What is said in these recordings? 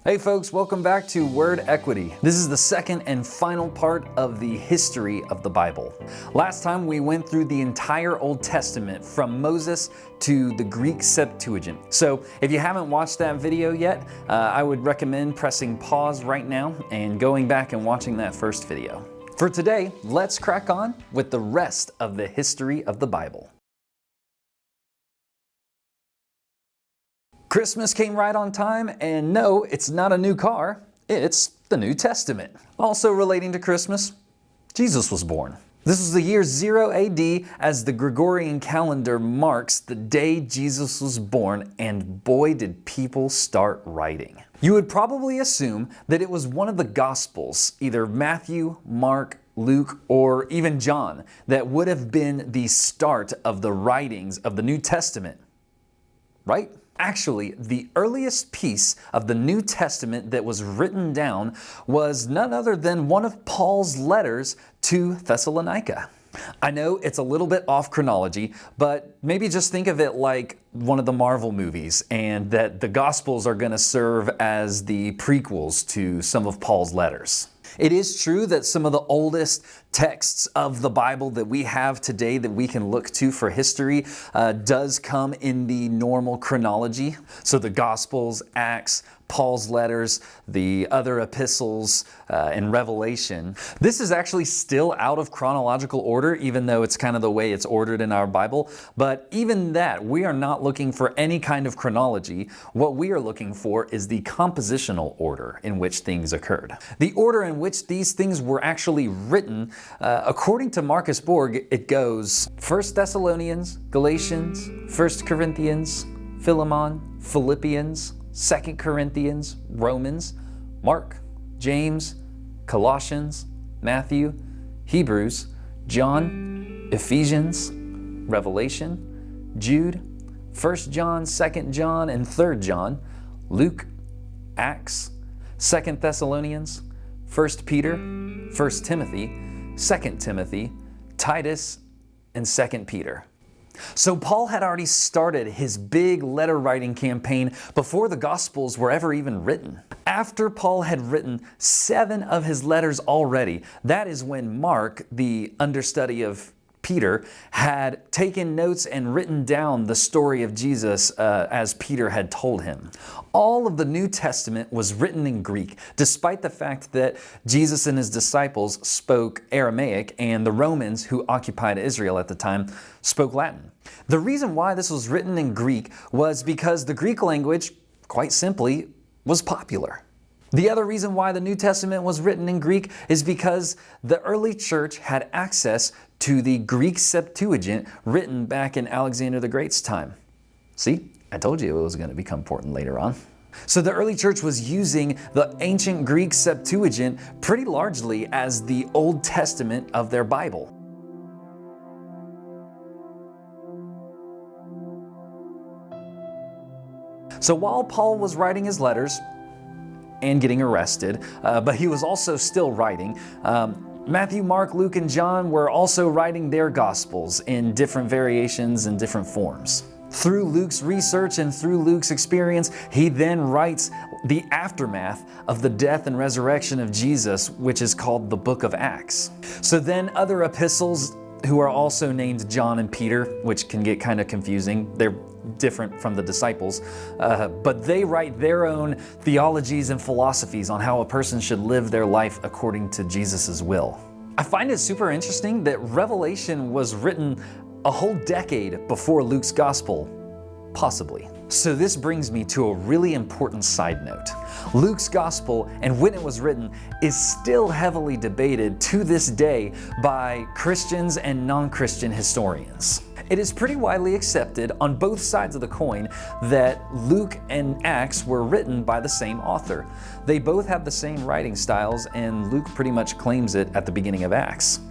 Hey folks, welcome back to Word Equity. This is the second and final part of the history of the Bible. Last time we went through the entire Old Testament from Moses to the Greek Septuagint. So if you haven't watched that video yet, I would recommend pressing pause right now and going back and watching that first video. For today, let's crack on with the rest of the history of the Bible. Christmas came right on time, and no, it's not a new car, it's the New Testament. Also relating to Christmas, Jesus was born. This was the year 0 AD as the Gregorian calendar marks the day Jesus was born, and boy did people start writing. You would probably assume that it was one of the Gospels, either Matthew, Mark, Luke, or even John, that would have been the start of the writings of the New Testament, right? Actually, the earliest piece of the New Testament that was written down was none other than one of Paul's letters to Thessalonica. I know it's a little bit off chronology, but maybe just think of it like one of the Marvel movies, and that the Gospels are going to serve as the prequels to some of Paul's letters. It is true that some of the oldest texts of the Bible that we have today that we can look to for history does come in the normal chronology. So the Gospels, Acts, Paul's letters, the other epistles, and Revelation. This is actually still out of chronological order, even though it's kind of the way it's ordered in our Bible. But even that, we are not looking for any kind of chronology. What we are looking for is the compositional order in which things occurred. The order in which these things were actually written, according to Marcus Borg, it goes 1 Thessalonians, Galatians, 1 Corinthians, Philemon, Philippians, 2 Corinthians, Romans, Mark, James, Colossians, Matthew, Hebrews, John, Ephesians, Revelation, Jude, 1 John, 2 John, and 3 John, Luke, Acts, 2 Thessalonians, 1 Peter, 1 Timothy, 2 Timothy, Titus, and 2 Peter. So Paul had already started his big letter writing campaign before the Gospels were ever even written. After Paul had written 7 of his letters already, that is when Mark, the understudy of Peter, had taken notes and written down the story of Jesus as Peter had told him. All of the New Testament was written in Greek, despite the fact that Jesus and his disciples spoke Aramaic and the Romans who occupied Israel at the time spoke Latin. The reason why this was written in Greek was because the Greek language, quite simply, was popular. The other reason why the New Testament was written in Greek is because the early church had access to the Greek Septuagint written back in Alexander the Great's time. See, I told you it was going to become important later on. So the early church was using the ancient Greek Septuagint pretty largely as the Old Testament of their Bible. So while Paul was writing his letters and getting arrested, but he was also still writing, Matthew, Mark, Luke, and John were also writing their Gospels in different variations and different forms. Through Luke's research and through Luke's experience, he then writes the aftermath of the death and resurrection of Jesus, which is called the book of Acts. So then other epistles, who are also named John and Peter, which can get kind of confusing. They're different from the disciples, but they write their own theologies and philosophies on how a person should live their life according to Jesus' will. I find it super interesting that Revelation was written a whole decade before Luke's gospel, possibly. So this brings me to a really important side note. Luke's gospel, and when it was written, is still heavily debated to this day by Christians and non-Christian historians. It is pretty widely accepted on both sides of the coin that Luke and Acts were written by the same author. They both have the same writing styles, and Luke pretty much claims it at the beginning of Acts.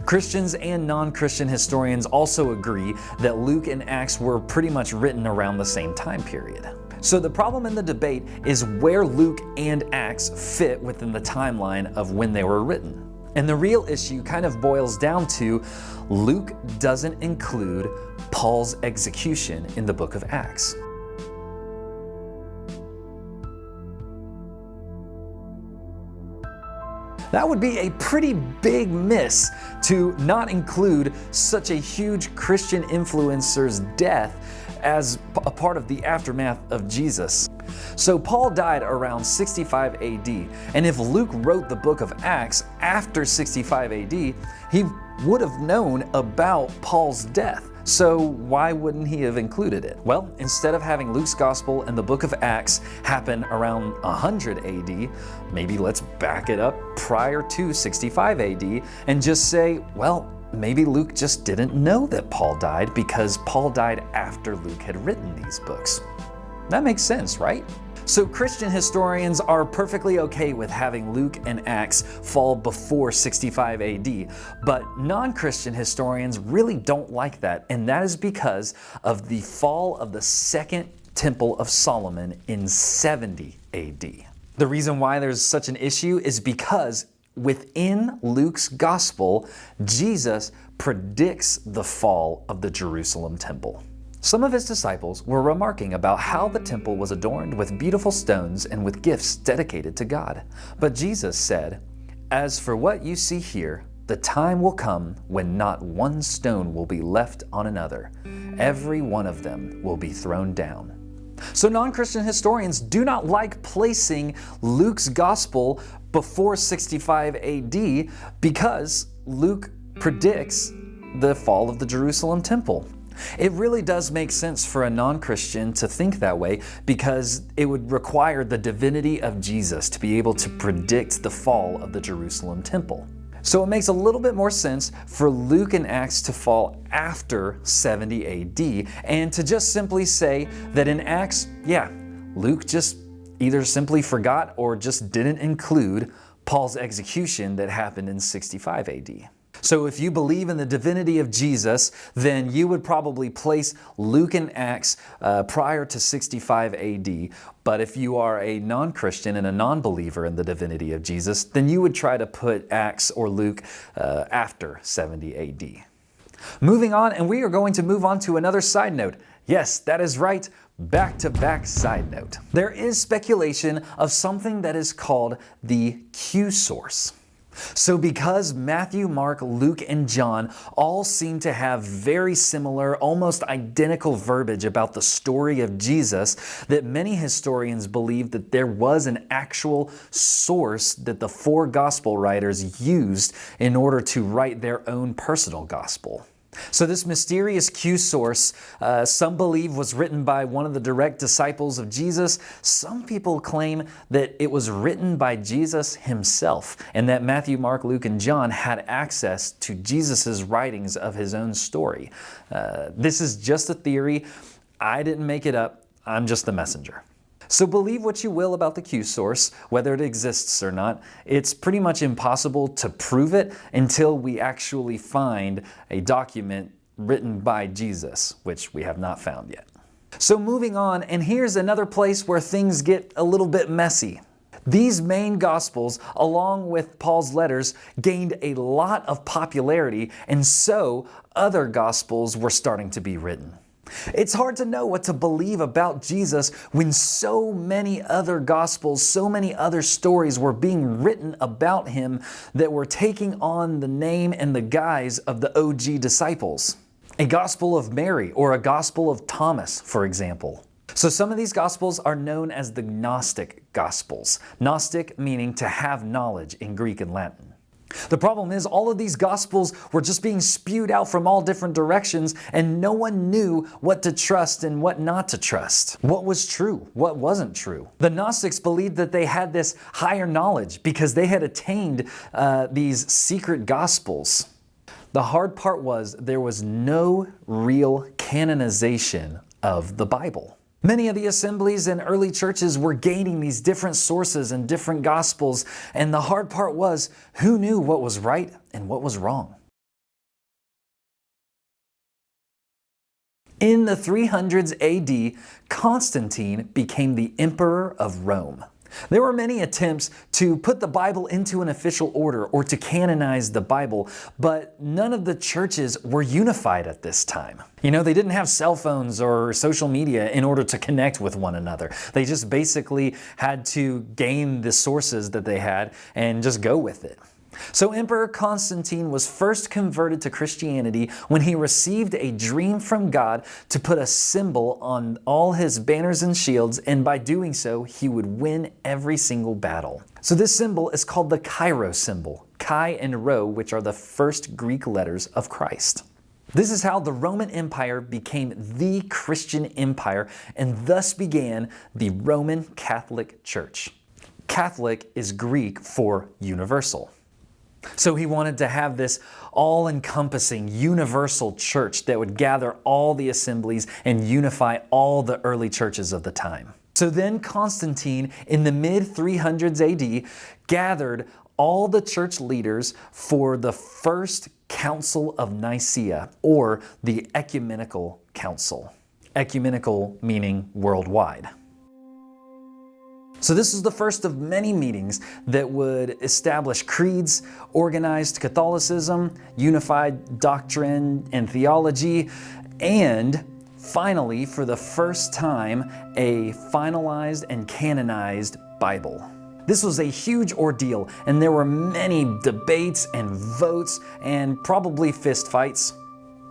Christians and non-Christian historians also agree that Luke and Acts were pretty much written around the same time period. So the problem in the debate is where Luke and Acts fit within the timeline of when they were written. And the real issue kind of boils down to Luke doesn't include Paul's execution in the book of Acts. That would be a pretty big miss to not include such a huge Christian influencer's death as a part of the aftermath of Jesus. So Paul died around 65 AD, and if Luke wrote the book of Acts after 65 AD, he would have known about Paul's death. So why wouldn't he have included it? Well, instead of having Luke's gospel and the book of Acts happen around 100 AD, maybe let's back it up prior to 65 AD and just say, well, maybe Luke just didn't know that Paul died because Paul died after Luke had written these books. That makes sense, right? So Christian historians are perfectly okay with having Luke and Acts fall before 65 AD, but non-Christian historians really don't like that, and that is because of the fall of the Second Temple of Solomon in 70 AD. The reason why there's such an issue is because within Luke's gospel, Jesus predicts the fall of the Jerusalem temple. Some of his disciples were remarking about how the temple was adorned with beautiful stones and with gifts dedicated to God. But Jesus said, "As for what you see here, the time will come when not one stone will be left on another. Every one of them will be thrown down." So non-Christian historians do not like placing Luke's gospel before 65 AD because Luke predicts the fall of the Jerusalem temple. It really does make sense for a non-Christian to think that way because it would require the divinity of Jesus to be able to predict the fall of the Jerusalem temple. So it makes a little bit more sense for Luke and Acts to fall after 70 AD and to just simply say that in Acts, Luke just either simply forgot or just didn't include Paul's execution that happened in 65 AD. So if you believe in the divinity of Jesus, then you would probably place Luke and Acts prior to 65 AD. But if you are a non-Christian and a non-believer in the divinity of Jesus, then you would try to put Acts or Luke after 70 AD. Moving on, and we are going to move on to another side note. Yes, that is right. Back-to-back side note. There is speculation of something that is called the Q source. So because Matthew, Mark, Luke, and John all seem to have very similar, almost identical verbiage about the story of Jesus, that many historians believe that there was an actual source that the four gospel writers used in order to write their own personal gospel. So this mysterious Q source, some believe was written by one of the direct disciples of Jesus. Some people claim that it was written by Jesus himself and that Matthew, Mark, Luke, and John had access to Jesus's writings of his own story. This is just a theory. I didn't make it up. I'm just the messenger. So believe what you will about the Q source, whether it exists or not. It's pretty much impossible to prove it until we actually find a document written by Jesus, which we have not found yet. So moving on, and here's another place where things get a little bit messy. These main Gospels, along with Paul's letters, gained a lot of popularity, and so other Gospels were starting to be written. It's hard to know what to believe about Jesus when so many other Gospels, so many other stories were being written about him that were taking on the name and the guise of the OG disciples. A Gospel of Mary or a Gospel of Thomas, for example. So some of these Gospels are known as the Gnostic Gospels. Gnostic meaning to have knowledge in Greek and Latin. The problem is all of these Gospels were just being spewed out from all different directions and no one knew what to trust and what not to trust. What was true? What wasn't true? The Gnostics believed that they had this higher knowledge because they had attained these secret Gospels. The hard part was there was no real canonization of the Bible. Many of the assemblies and early churches were gaining these different sources and different gospels, and the hard part was who knew what was right and what was wrong. In the 300s AD, Constantine became the emperor of Rome. There were many attempts to put the Bible into an official order or to canonize the Bible, but none of the churches were unified at this time. They didn't have cell phones or social media in order to connect with one another. They just basically had to gain the sources that they had and just go with it. So Emperor Constantine was first converted to Christianity when he received a dream from God to put a symbol on all his banners and shields, and by doing so, he would win every single battle. So this symbol is called the Chi symbol, Chi and Rho, which are the first Greek letters of Christ. This is how the Roman Empire became the Christian empire and thus began the Roman Catholic Church. Catholic is Greek for universal. So he wanted to have this all-encompassing universal church that would gather all the assemblies and unify all the early churches of the time. So then Constantine, in the mid-300s AD, gathered all the church leaders for the first Council of Nicaea, or the Ecumenical Council. Ecumenical meaning worldwide. So this is the first of many meetings that would establish creeds, organized Catholicism, unified doctrine and theology, and finally, for the first time, a finalized and canonized Bible. This was a huge ordeal, and there were many debates and votes and probably fist fights.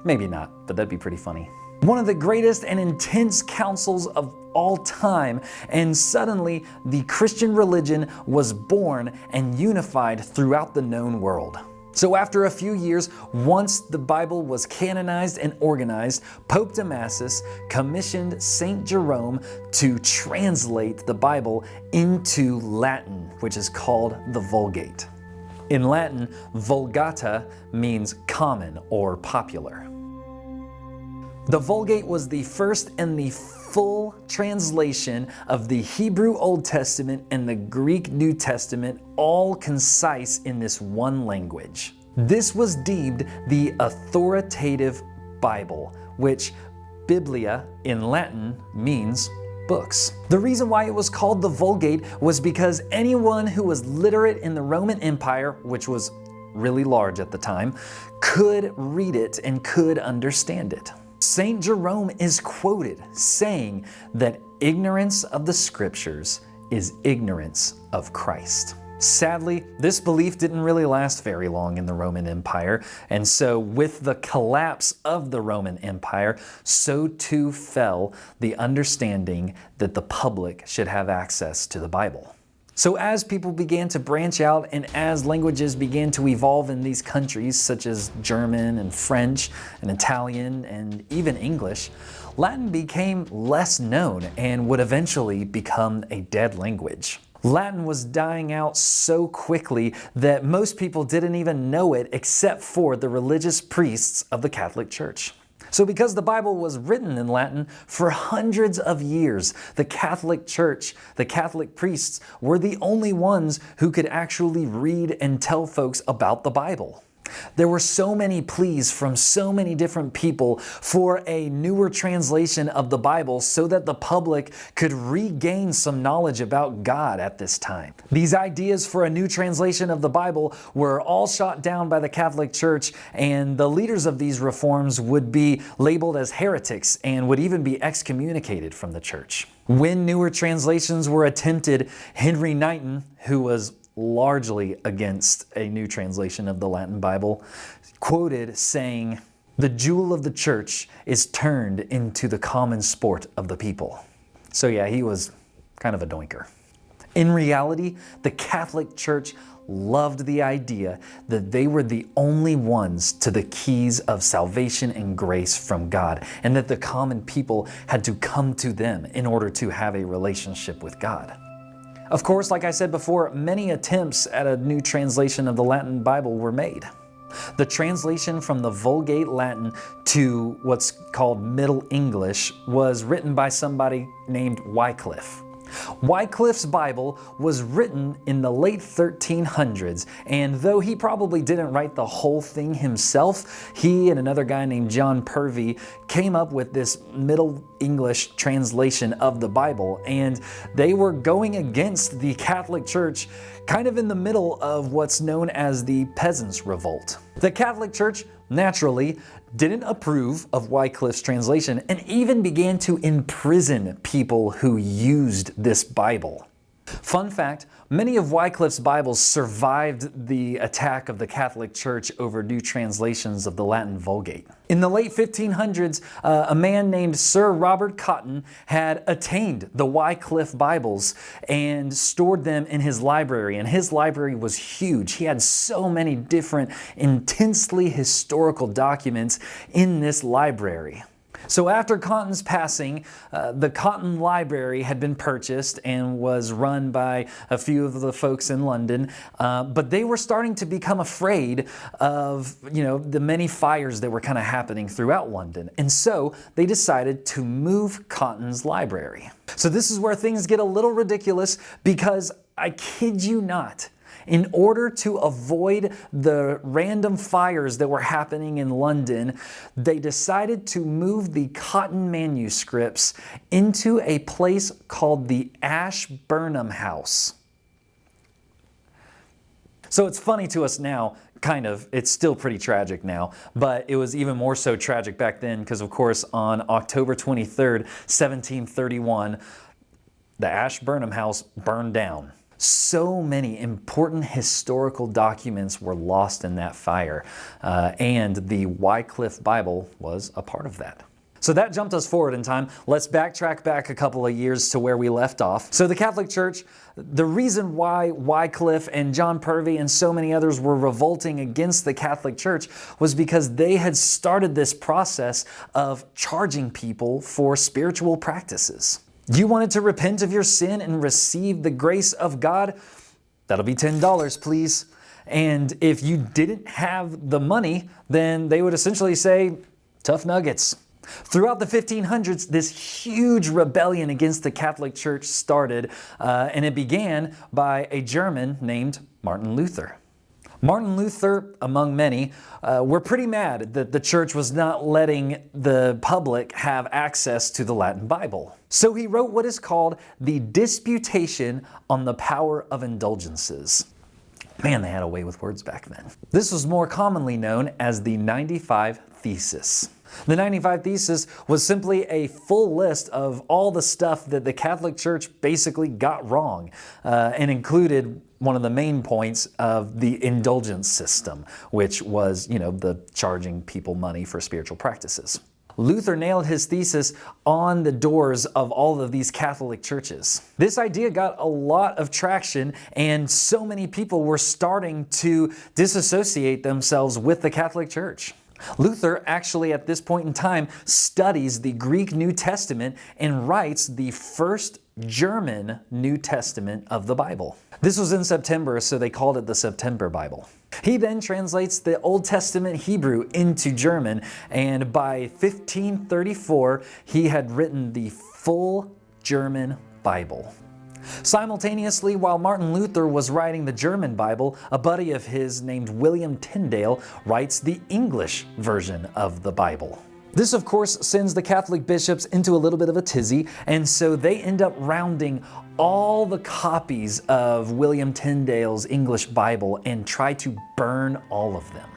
Maybe not, but that'd be pretty funny. One of the greatest and intense councils of all time, and suddenly the Christian religion was born and unified throughout the known world. So after a few years, once the Bible was canonized and organized, Pope Damasus commissioned St. Jerome to translate the Bible into Latin, which is called the Vulgate. In Latin, Vulgata means common or popular. The Vulgate was the first and the full translation of the Hebrew Old Testament and the Greek New Testament, all concise in this one language. This was deemed the authoritative Bible, which Biblia in Latin means books. The reason why it was called the Vulgate was because anyone who was literate in the Roman Empire, which was really large at the time, could read it and could understand it. St. Jerome is quoted saying that ignorance of the scriptures is ignorance of Christ. Sadly, this belief didn't really last very long in the Roman Empire, and so with the collapse of the Roman Empire, so too fell the understanding that the public should have access to the Bible. So as people began to branch out and as languages began to evolve in these countries, such as German and French and Italian and even English, Latin became less known and would eventually become a dead language. Latin was dying out so quickly that most people didn't even know it except for the religious priests of the Catholic Church. So because the Bible was written in Latin for hundreds of years, the Catholic Church, the Catholic priests, were the only ones who could actually read and tell folks about the Bible. There were so many pleas from so many different people for a newer translation of the Bible so that the public could regain some knowledge about God at this time. These ideas for a new translation of the Bible were all shot down by the Catholic Church, and the leaders of these reforms would be labeled as heretics and would even be excommunicated from the church. When newer translations were attempted, Henry Knighton, who was largely against a new translation of the Latin Bible, quoted saying, "The jewel of the church is turned into the common sport of the people." So yeah, he was kind of a doinker. In reality, the Catholic Church loved the idea that they were the only ones to the keys of salvation and grace from God, and that the common people had to come to them in order to have a relationship with God. Of course, like I said before, many attempts at a new translation of the Latin Bible were made. The translation from the Vulgate Latin to what's called Middle English was written by somebody named Wycliffe. Wycliffe's Bible was written in the late 1300s, and though he probably didn't write the whole thing himself, he and another guy named John Purvey came up with this Middle English translation of the Bible, and they were going against the Catholic Church kind of in the middle of what's known as the Peasants' Revolt. The Catholic Church, naturally, didn't approve of Wycliffe's translation and even began to imprison people who used this Bible. Fun fact, many of Wycliffe's Bibles survived the attack of the Catholic Church over new translations of the Latin Vulgate. In the late 1500s, a man named Sir Robert Cotton had attained the Wycliffe Bibles and stored them in his library, and his library was huge. He had so many different intensely historical documents in this library. So after Cotton's passing, the Cotton Library had been purchased and was run by a few of the folks in London, but they were starting to become afraid of, the many fires that were kind of happening throughout London. And so they decided to move Cotton's library. So this is where things get a little ridiculous because, I kid you not, in order to avoid the random fires that were happening in London, they decided to move the Cotton manuscripts into a place called the Ashburnham House. So it's funny to us now, kind of. It's still pretty tragic now, but it was even more so tragic back then because, of course, on October 23rd, 1731, the Ashburnham House burned down. So many important historical documents were lost in that fire, and the Wycliffe Bible was a part of that. So that jumped us forward in time. Let's backtrack back a couple of years to where we left off. So the Catholic Church, the reason why Wycliffe and John Purvey and so many others were revolting against the Catholic Church was because they had started this process of charging people for spiritual practices. You wanted to repent of your sin and receive the grace of God? That'll be $10, please. And if you didn't have the money, then they would essentially say, tough nuggets. Throughout the 1500s, this huge rebellion against the Catholic Church started, and it began by a German named Martin Luther. Martin Luther, among many, were pretty mad that the church was not letting the public have access to the Latin Bible. So he wrote what is called the Disputation on the Power of Indulgences. Man, they had a way with words back then. This was more commonly known as the 95 Thesis. The 95 Thesis was simply a full list of all the stuff that the Catholic Church basically got wrong, and included one of the main points of the indulgence system, which was, the charging people money for spiritual practices. Luther nailed his thesis on the doors of all of these Catholic churches. This idea got a lot of traction, and so many people were starting to disassociate themselves with the Catholic Church. Luther actually at this point in time studies the Greek New Testament and writes the first German New Testament of the Bible. This was in September, so they called it the September Bible. He then translates the Old Testament Hebrew into German, and by 1534, he had written the full German Bible. Simultaneously, while Martin Luther was writing the German Bible, a buddy of his named William Tyndale writes the English version of the Bible. This, of course, sends the Catholic bishops into a little bit of a tizzy, and so they end up rounding all the copies of William Tyndale's English Bible and try to burn all of them.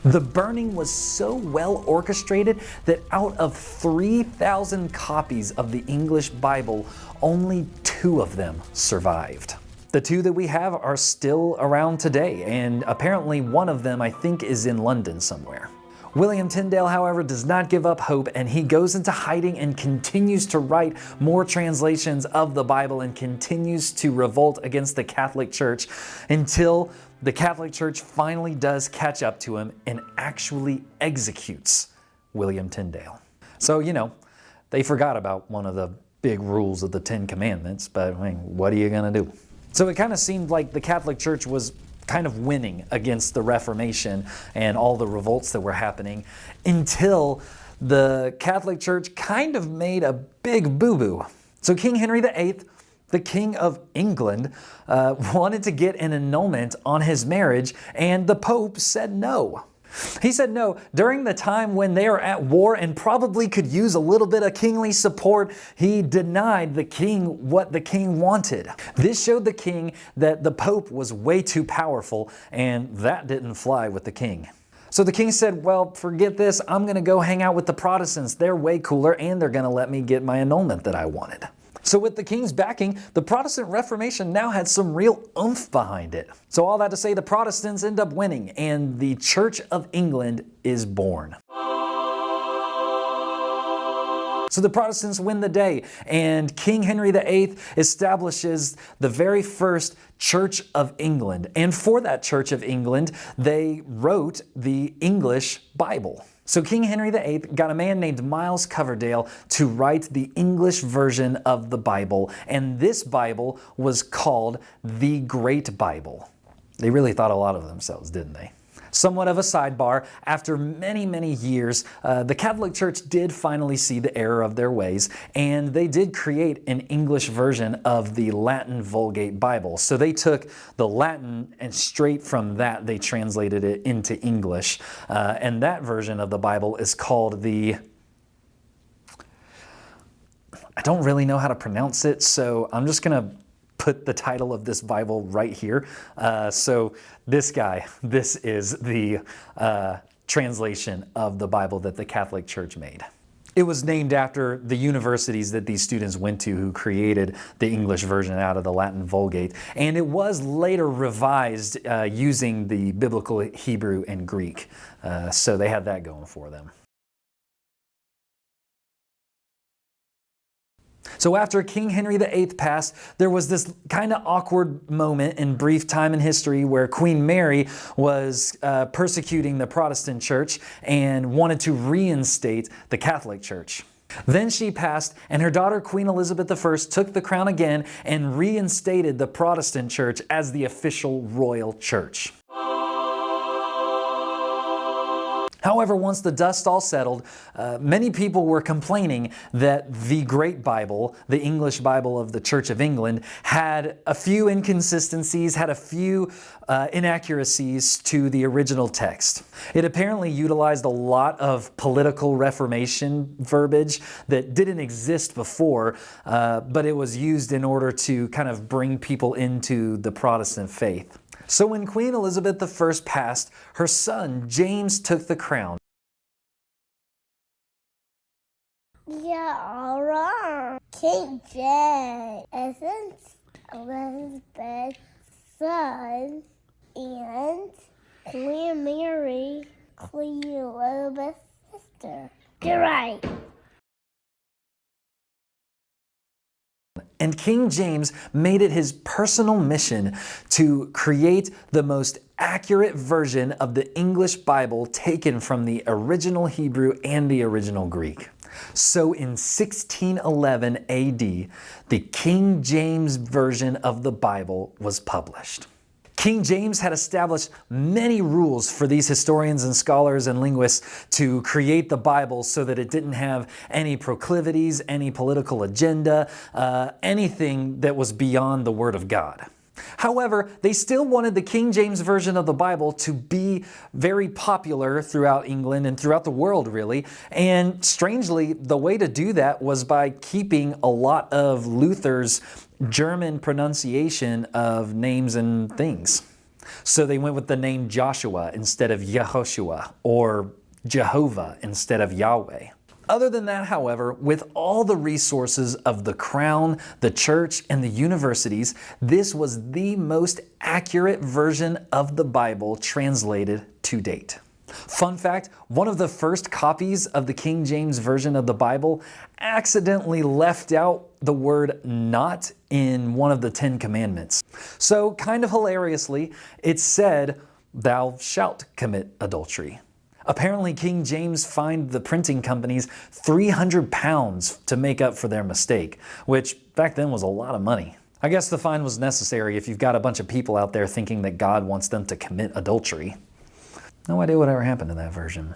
The burning was so well orchestrated that out of 3,000 copies of the English Bible, only 2 of them survived. The 2 that we have are still around today, and apparently one of them I think is in London somewhere. William Tyndale, however, does not give up hope, and he goes into hiding and continues to write more translations of the Bible and continues to revolt against the Catholic Church until the Catholic Church finally does catch up to him and actually executes William Tyndale. So, they forgot about one of the big rules of the 10 Commandments, but what are you going to do? So it kind of seemed like the Catholic Church was kind of winning against the Reformation and all the revolts that were happening until the Catholic Church kind of made a big boo-boo. So King Henry VIII, the King of England, wanted to get an annulment on his marriage, and the Pope said no. He said no during the time when they are at war and probably could use a little bit of kingly support. He denied the king what the king wanted. This showed the king that the Pope was way too powerful, and that didn't fly with the king. So the king said, well, forget this. I'm going to go hang out with the Protestants. They're way cooler, and they're going to let me get my annulment that I wanted. So with the king's backing, the Protestant Reformation now had some real oomph behind it. So all that to say, the Protestants end up winning, and the Church of England is born. So the Protestants win the day, and King Henry VIII establishes the very first Church of England. And for that Church of England, they wrote the English Bible. So King Henry VIII got a man named Miles Coverdale to write the English version of the Bible, and this Bible was called the Great Bible. They really thought a lot of themselves, didn't they? Somewhat of a sidebar, after many, many years, the Catholic Church did finally see the error of their ways, and they did create an English version of the Latin Vulgate Bible. So they took the Latin and straight from that they translated it into English. And that version of the Bible is called the... I don't really know how to pronounce it, so I'm just going to put the title of this Bible right here. So this is the translation of the Bible that the Catholic Church made. It was named after the universities that these students went to who created the English version out of the Latin Vulgate. And it was later revised using the biblical Hebrew and Greek. So they had that going for them. So after King Henry VIII passed, there was this kind of awkward moment in brief time in history where Queen Mary was persecuting the Protestant church and wanted to reinstate the Catholic Church. Then she passed, and her daughter Queen Elizabeth I took the crown again and reinstated the Protestant church as the official royal church. However, once the dust all settled, many people were complaining that the Great Bible, the English Bible of the Church of England, had a few inconsistencies, had a few inaccuracies to the original text. It apparently utilized a lot of political Reformation verbiage that didn't exist before, but it was used in order to kind of bring people into the Protestant faith. So when Queen Elizabeth I passed, her son James took the crown. You're all wrong. King James isn't Elizabeth's son, and Queen Mary, Queen Elizabeth's sister. You're right. And King James made it his personal mission to create the most accurate version of the English Bible taken from the original Hebrew and the original Greek. So in 1611 AD, the King James version of the Bible was published. King James had established many rules for these historians and scholars and linguists to create the Bible so that it didn't have any proclivities, any political agenda, anything that was beyond the Word of God. However, they still wanted the King James Version of the Bible to be very popular throughout England and throughout the world, really. And strangely, the way to do that was by keeping a lot of Luther's German pronunciation of names and things. So they went with the name Joshua instead of Yehoshua, or Jehovah instead of Yahweh. Other than that, however, with all the resources of the crown, the church, and the universities, this was the most accurate version of the Bible translated to date. Fun fact, one of the first copies of the King James Version of the Bible accidentally left out the word not in one of the 10 Commandments. So, kind of hilariously, it said, "Thou shalt commit adultery." Apparently, King James fined the printing companies £300 to make up for their mistake, which back then was a lot of money. I guess the fine was necessary if you've got a bunch of people out there thinking that God wants them to commit adultery. No idea whatever happened to that version.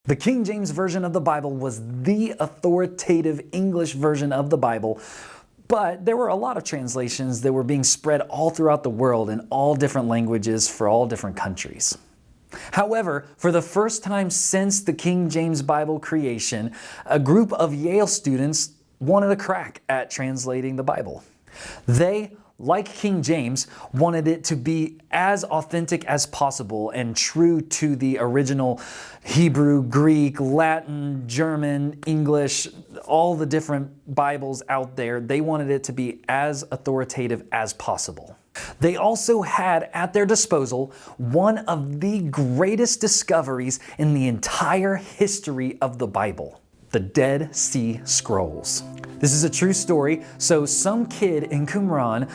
The King James Version of the Bible was the authoritative English version of the Bible, but there were a lot of translations that were being spread all throughout the world in all different languages for all different countries. However, for the first time since the King James Bible creation, a group of Yale students wanted a crack at translating the Bible. They, like King James, wanted it to be as authentic as possible and true to the original Hebrew, Greek, Latin, German, English, all the different Bibles out there. They wanted it to be as authoritative as possible. They also had at their disposal one of the greatest discoveries in the entire history of the Bible: the Dead Sea Scrolls. This is a true story. So some kid in Qumran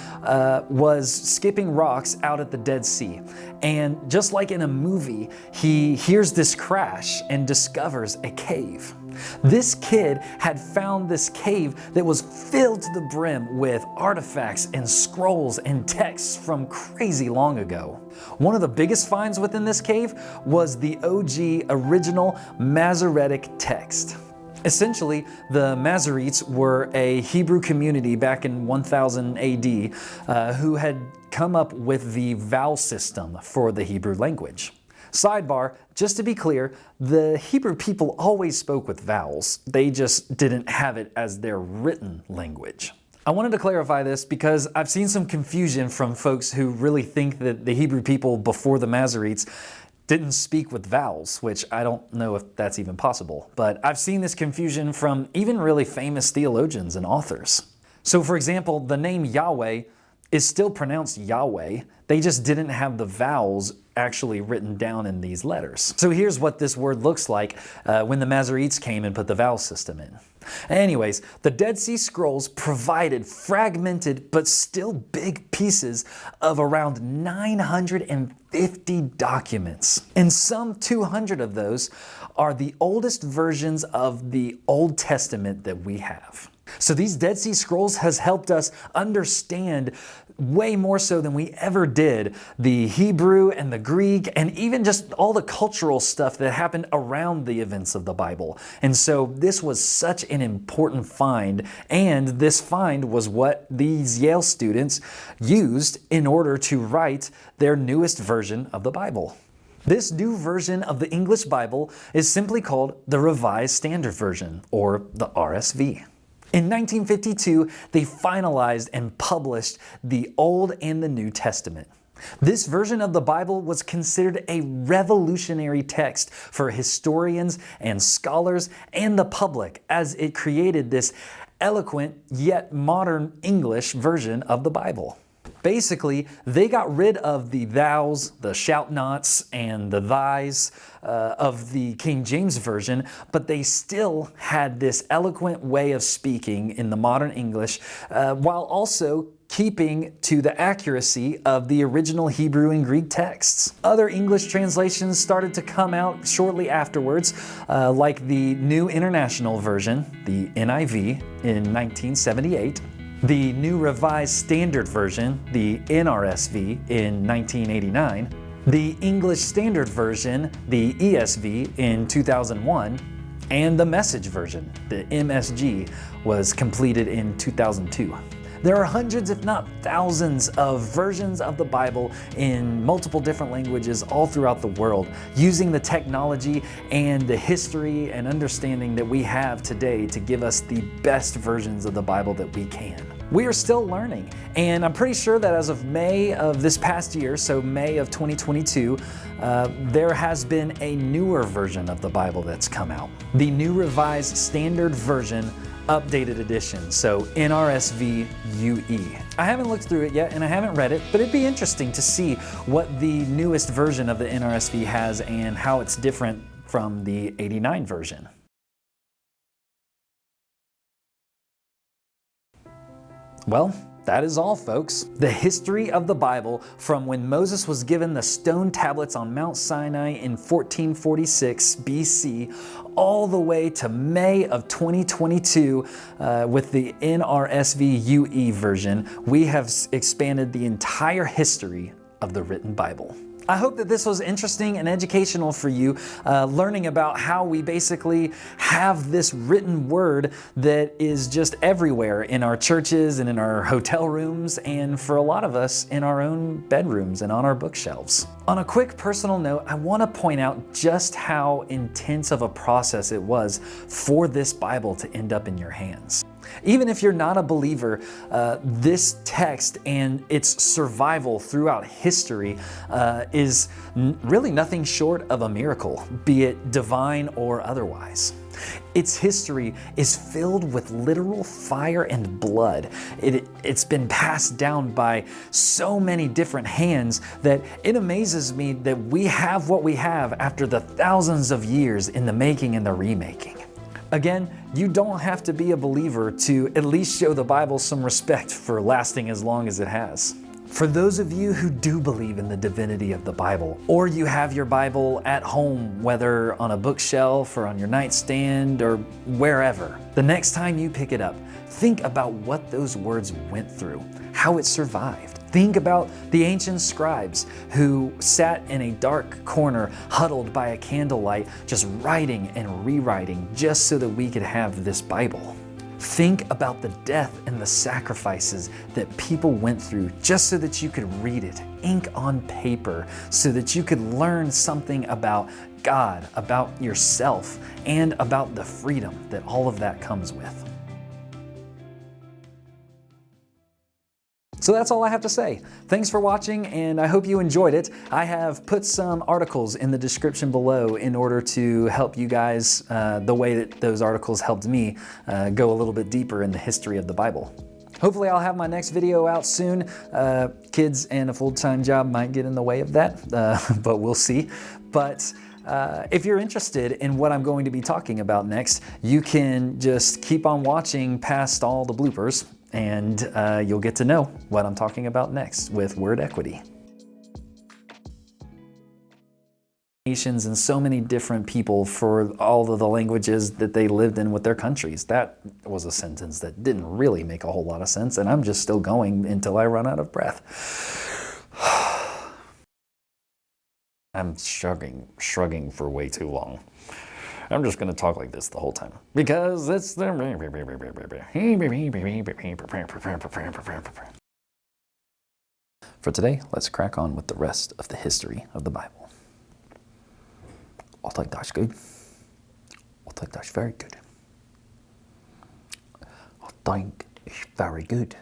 was skipping rocks out at the Dead Sea. And just like in a movie, he hears this crash and discovers a cave. This kid had found this cave that was filled to the brim with artifacts and scrolls and texts from crazy long ago. One of the biggest finds within this cave was the OG original Masoretic text. Essentially, the Masoretes were a Hebrew community back in 1000 AD who had come up with the vowel system for the Hebrew language. Sidebar, just to be clear, the Hebrew people always spoke with vowels. They just didn't have it as their written language. I wanted to clarify this because I've seen some confusion from folks who really think that the Hebrew people before the Masoretes didn't speak with vowels, which I don't know if that's even possible. But I've seen this confusion from even really famous theologians and authors. So for example, the name Yahweh is still pronounced Yahweh. They just didn't have the vowels actually written down in these letters. So here's what this word looks like when the Masoretes came and put the vowel system in. Anyways, the Dead Sea Scrolls provided fragmented but still big pieces of around 950 documents. And some 200 of those are the oldest versions of the Old Testament that we have. So these Dead Sea Scrolls has helped us understand way more so than we ever did the Hebrew and the Greek and even just all the cultural stuff that happened around the events of the Bible. And so this was such an important find, and this find was what these Yale students used in order to write their newest version of the Bible. This new version of the English Bible is simply called the Revised Standard Version, or the RSV. In 1952, they finalized and published the Old and the New Testament. This version of the Bible was considered a revolutionary text for historians and scholars and the public, as it created this eloquent yet modern English version of the Bible. Basically, they got rid of the thous, the shout nots, and the thys of the King James Version, but they still had this eloquent way of speaking in the modern English, while also keeping to the accuracy of the original Hebrew and Greek texts. Other English translations started to come out shortly afterwards, like the New International Version, the NIV, in 1978. The New Revised Standard Version, the NRSV, in 1989, the English Standard Version, the ESV, in 2001, and the Message Version, the MSG, was completed in 2002. There are hundreds, if not thousands, of versions of the Bible in multiple different languages all throughout the world, using the technology and the history and understanding that we have today to give us the best versions of the Bible that we can. We are still learning, and I'm pretty sure that as of May of this past year, so May of 2022, there has been a newer version of the Bible that's come out. The New Revised Standard Version Updated Edition, so NRSV UE. I haven't looked through it yet and I haven't read it, but it'd be interesting to see what the newest version of the NRSV has and how it's different from the 89 version. Well, that is all, folks. The history of the Bible from when Moses was given the stone tablets on Mount Sinai in 1446 BC all the way to May of 2022 with the NRSV UE version, we have expanded the entire history of the written Bible. I hope that this was interesting and educational for you, learning about how we basically have this written word that is just everywhere in our churches and in our hotel rooms, and for a lot of us in our own bedrooms and on our bookshelves. On a quick personal note, I want to point out just how intense of a process it was for this Bible to end up in your hands. Even if you're not a believer, this text and its survival throughout history is really nothing short of a miracle, be it divine or otherwise. Its history is filled with literal fire and blood. It's been passed down by so many different hands that it amazes me that we have what we have after the thousands of years in the making and the remaking. Again, you don't have to be a believer to at least show the Bible some respect for lasting as long as it has. For those of you who do believe in the divinity of the Bible, or you have your Bible at home, whether on a bookshelf or on your nightstand or wherever, the next time you pick it up, think about what those words went through, how it survived. Think about the ancient scribes who sat in a dark corner, huddled by a candlelight, just writing and rewriting just so that we could have this Bible. Think about the death and the sacrifices that people went through just so that you could read it, ink on paper, so that you could learn something about God, about yourself, and about the freedom that all of that comes with. So that's all I have to say. Thanks for watching, and I hope you enjoyed it. I have put some articles in the description below in order to help you guys the way that those articles helped me go a little bit deeper in the history of the Bible. Hopefully I'll have my next video out soon. Kids and a full-time job might get in the way of that, but we'll see. But if you're interested in what I'm going to be talking about next, you can just keep on watching past all the bloopers, and you'll get to know what I'm talking about next with word equity. Nations and so many different people for all of the languages that they lived in with their countries. That was a sentence that didn't really make a whole lot of sense, and I'm just still going until I run out of breath. I'm shrugging for way too long. I'm just going to talk like this the whole time because it's the... For today, let's crack on with the rest of the history of the Bible. I think that's good. I think that's very good. I think it's very good.